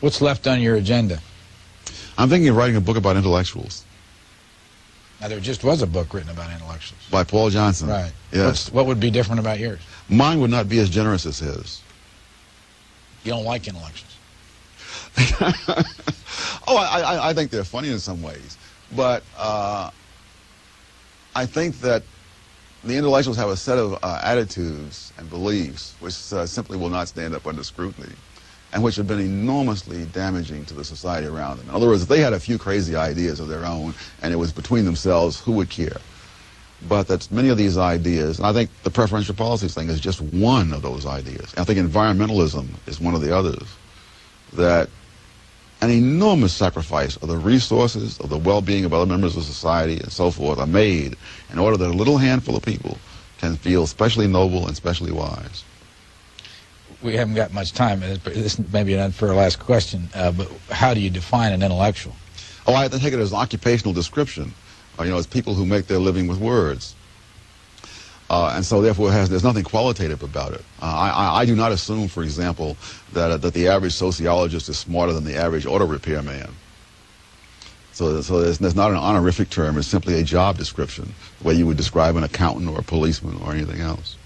What's left on your agenda? I'm thinking of writing a book about intellectuals. Now, there just was a book written about intellectuals. By Paul Johnson. Right. Yes. What would be different about yours? Mine would not be as generous as his. You don't like intellectuals. Oh, I think they're funny in some ways. But I think that the intellectuals have a set of attitudes and beliefs which simply will not stand up under scrutiny, and which have been enormously damaging to the society around them. In other words, if they had a few crazy ideas of their own and it was between themselves, who would care? But that many of these ideas, and I think the preferential policies thing is just one of those ideas. And I think environmentalism is one of the others. That an enormous sacrifice of the resources, of the well-being of other members of society and so forth are made in order that a little handful of people can feel especially noble and especially wise. We haven't got much time. This may be an unfair last question, but how do you define an intellectual? Oh, I have to take it as an occupational description. You know, it's people who make their living with words. And so, therefore, there's nothing qualitative about it. I do not assume, for example, that the average sociologist is smarter than the average auto repairman. So there's not an honorific term. It's simply a job description, the way you would describe an accountant or a policeman or anything else.